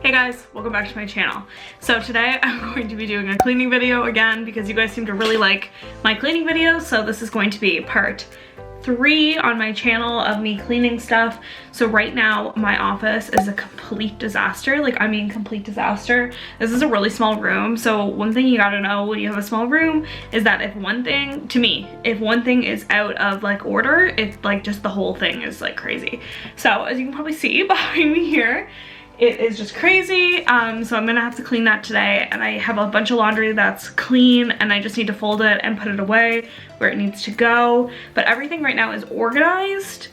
Hey guys, welcome back to my channel. So today I'm going to be doing a cleaning video again because you guys seem to really like my cleaning videos. So this is going to be part 3 on my channel of me cleaning stuff. So right now my office is a complete disaster. Like, I mean complete disaster. This is a really small room. So one thing you gotta know when you have a small room is that if one thing, to me, if one thing is out of like order, it's like just the whole thing is like crazy. So as you can probably see behind me here, it is just crazy. So I'm gonna have to clean that today, and I have a bunch of laundry that's clean and I just need to fold it and put it away where it needs to go. But everything right now is organized.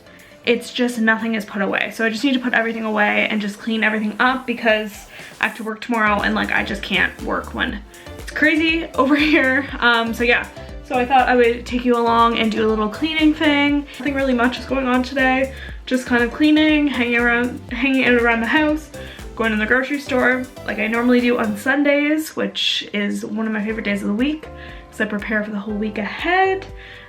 It's just nothing is put away. So I just need to put everything away and just clean everything up because I have to work tomorrow and like I just can't work when it's crazy over here. So yeah. So I thought I would take you along and do a little cleaning thing. Nothing really much is going on today. Just kind of cleaning, hanging out around the house, going to the grocery store like I normally do on Sundays, which is one of my favorite days of the week because I prepare for the whole week ahead.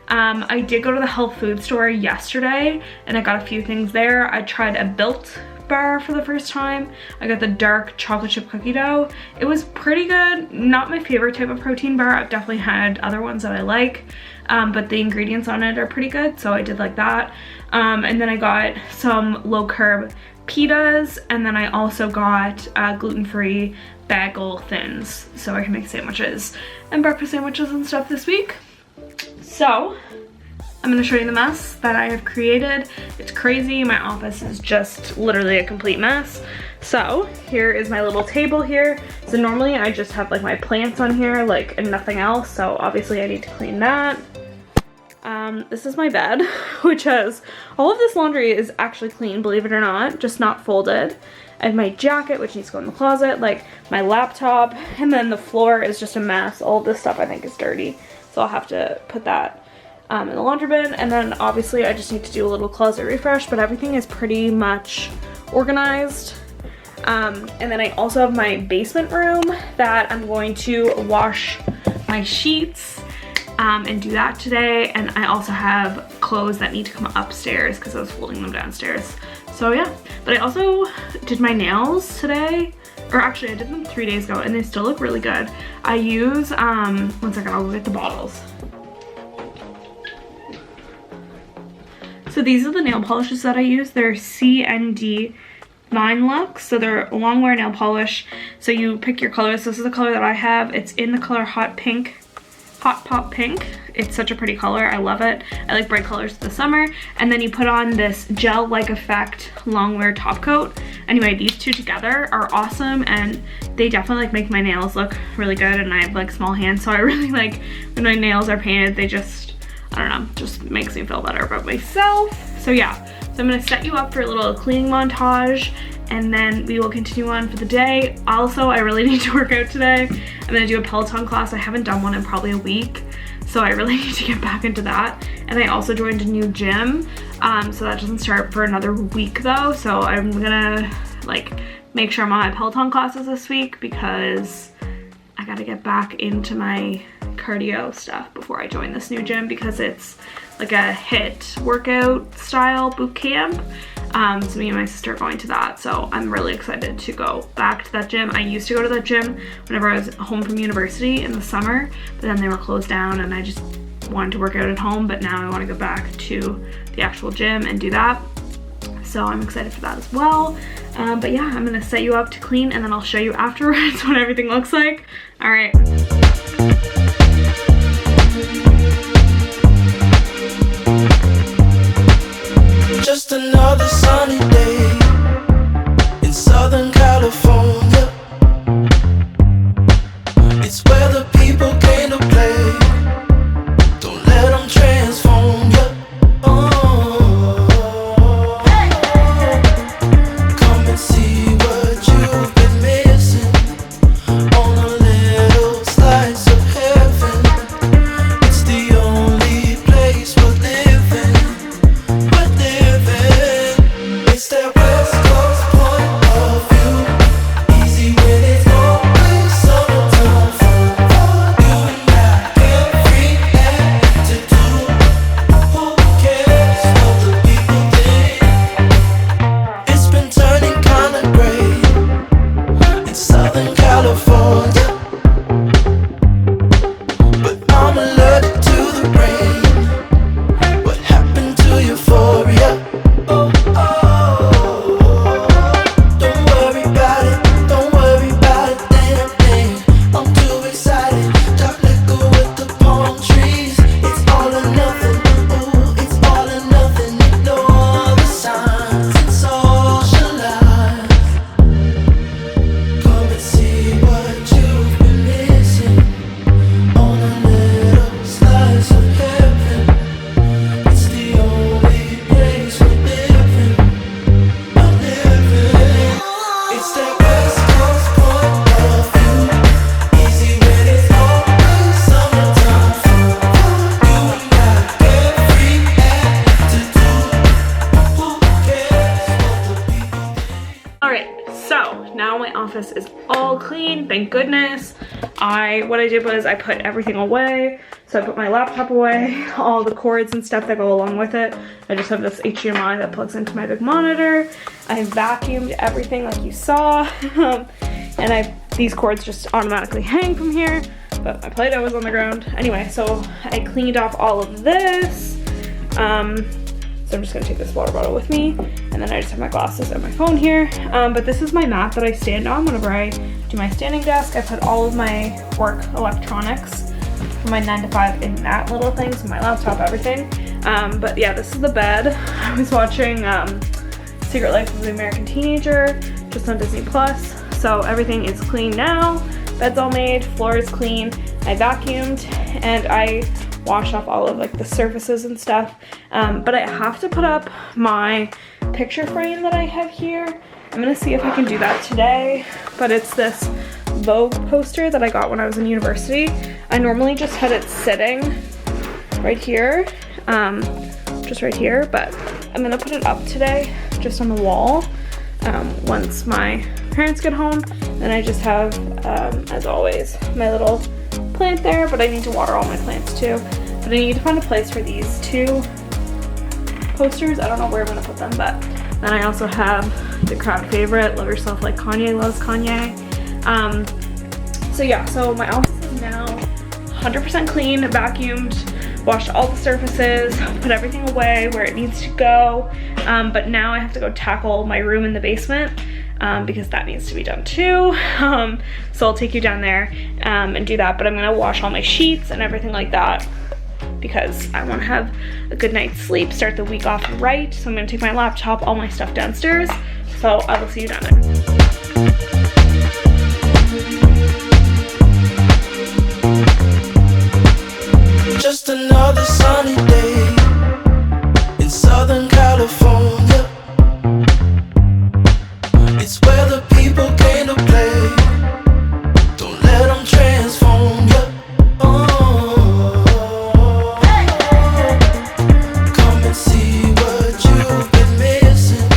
I did go to the health food store yesterday and I got a few things there. I tried a Built bar for the first time. I got the dark chocolate chip cookie dough. It was pretty good. Not my favorite type of protein bar. I've definitely had other ones that I like, but the ingredients on it are pretty good, so I did like that. And then I got some low carb pitas, and then I also got gluten-free bagel thins so I can make sandwiches and breakfast sandwiches and stuff this week. So I'm gonna show you the mess that I have created. It's crazy. My office is just literally a complete mess. So here is my little table here. So normally I just have like my plants on here, like, and nothing else. So obviously I need to clean that. This is my bed, which has all of this laundry is actually clean, believe it or not, just not folded. I have my jacket, which needs to go in the closet, like my laptop, and then the floor is just a mess. All of this stuff I think is dirty, so I'll have to put that in the laundry bin. And then obviously I just need to do a little closet refresh, but everything is pretty much organized. And then I also have my basement room that I'm going to wash my sheets and do that today. And I also have clothes that need to come upstairs because I was folding them downstairs. So yeah, but I also did my nails today, or actually I did them 3 days ago and they still look really good. I use, one second, I'll go get the bottles. So these are the nail polishes that I use. They're CND Fine Lux, so they're a long wear nail polish. So you pick your colors. This is the color that I have. It's in the color Hot Pop Pink. It's such a pretty color. I love it. I like bright colors in the summer. And then you put on this gel-like effect long wear top coat. Anyway, these two together are awesome and they definitely like make my nails look really good, and I have like small hands, so I really like when my nails are painted. They just, I don't know, just makes me feel better about myself. So yeah, so I'm gonna set you up for a little cleaning montage and then we will continue on for the day. Also, I really need to work out today. I'm gonna do a Peloton class. I haven't done one in probably a week, so I really need to get back into that. And I also joined a new gym, so that doesn't start for another week though. So I'm gonna like make sure I'm on my Peloton classes this week because I gotta get back into my cardio stuff before I join this new gym because it's like a HIIT workout style boot camp. So me and my sister are going to that, so I'm really excited to go back to that gym. I used to go to that gym whenever I was home from university in the summer, but then they were closed down and I just wanted to work out at home, but now I want to go back to the actual gym and do that. So I'm excited for that as well. But yeah, I'm gonna set you up to clean and then I'll show you afterwards what everything looks like. All right. Just another sunny day in Southern California. It's where the people came to play. Don't let them transform you. Come and see what you've been missing on a little slice of heaven. It's the only place we're living. It's that way. now my office is all clean, thank goodness. What I did was I put everything away. So I put my laptop away, all the cords and stuff that go along with it. I just have this HDMI that plugs into my big monitor. I vacuumed everything like you saw. And these cords just automatically hang from here, but my Play-Doh was on the ground. Anyway, so I cleaned off all of this. So I'm just gonna take this water bottle with me, and then I just have my glasses and my phone here. But this is my mat that I stand on whenever I do my standing desk. I put all of my work electronics from my 9 to 5 in that little thing, so my laptop, everything. But yeah, this is the bed. I was watching Secret Life of the American Teenager, just on Disney Plus. So everything is clean now. Bed's all made, floor is clean. I vacuumed and I washed off all of like the surfaces and stuff. But I have to put up my picture frame that I have here. I'm gonna see if I can do that today, but it's this Vogue poster that I got when I was in university. I normally just had it sitting right here, just right here, but I'm gonna put it up today, just on the wall, once my parents get home. And I just have, as always, my little plant there, but I need to water all my plants too. But I need to find a place for these two posters. I don't know where I'm gonna put them, but then I also have the crowd favorite, Love Yourself Like Kanye Loves Kanye. So yeah, so my office is now 100% clean, vacuumed, washed all the surfaces, put everything away where it needs to go. But now I have to go tackle my room in the basement, because that needs to be done too. So I'll take you down there and do that, but I'm gonna wash all my sheets and everything like that because I wanna have a good night's sleep, start the week off right. So I'm gonna take my laptop, all my stuff downstairs. So I will see you down there. Just another sunny day in Southern California. It's where the people came to play. Don't let them transform you. Oh, come and see what you've been missing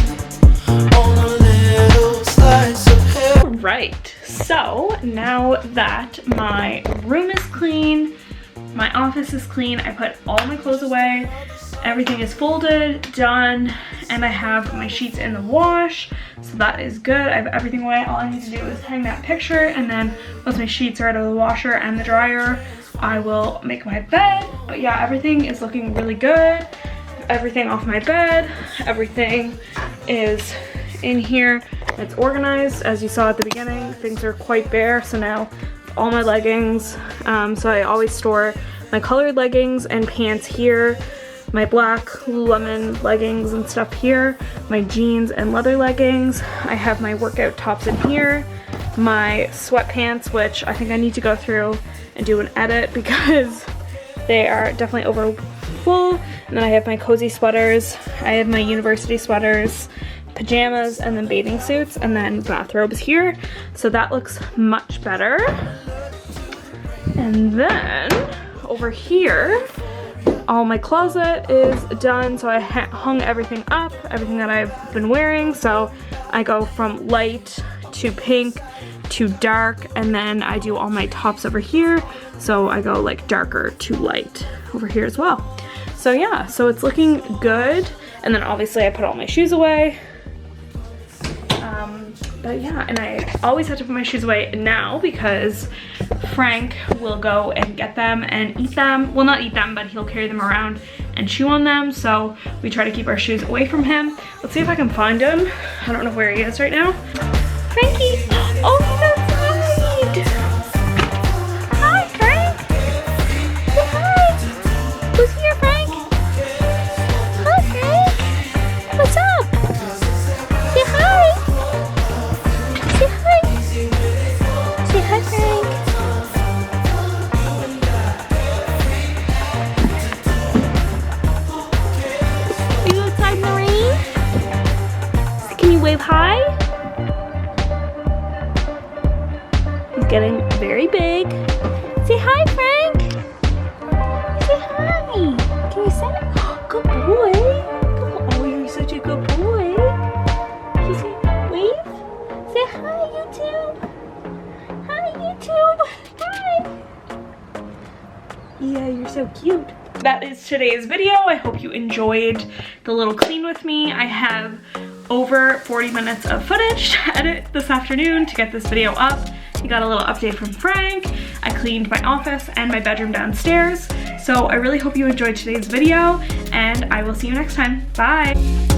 on a little slice of heaven. Right, so now that my room is clean, my office is clean, I put all my clothes away, everything is folded, done, and I have my sheets in the wash, so that is good. I have everything away. All I need to do is hang that picture, and then once my sheets are out of the washer and the dryer, I will make my bed. But yeah, everything is looking really good. Everything off my bed, everything is in here. It's organized. As you saw at the beginning, things are quite bare, so now all my leggings, so I always store my colored leggings and pants here, my black Lululemon leggings and stuff here, my jeans and leather leggings. I have my workout tops in here, my sweatpants, which I think I need to go through and do an edit because they are definitely over full. And then I have my cozy sweaters, I have my university sweaters, pajamas, and then bathing suits, and then bathrobes here. So that looks much better. And then over here, all my closet is done. So I hung everything up, everything that I've been wearing. So I go from light to pink to dark, and then I do all my tops over here. So I go like darker to light over here as well. So yeah, so it's looking good. And then obviously I put all my shoes away. But yeah, and I always have to put my shoes away now because Frank will go and get them and eat them. Well, not eat them, but he'll carry them around and chew on them. So we try to keep our shoes away from him. Let's see if I can find him. I don't know where he is right now. Frankie! Oh, that's right! Hi, Frank! Say hi! Who's here, Frank? Hi, Frank! What's up? Say hi! Say hi! Say hi, Frank! Are you outside in the rain? Can you wave hi? He's getting very big. Say hi, Frank! Say hi! Can you say it? Good boy! Come on. Oh, you're such a good boy! Can you say wave? Say hi, you so cute. That is today's video. I hope you enjoyed the little clean with me. I have over 40 minutes of footage to edit this afternoon to get this video up. You got a little update from Frank. I cleaned my office and my bedroom downstairs. So I really hope you enjoyed today's video, and I will see you next time. Bye.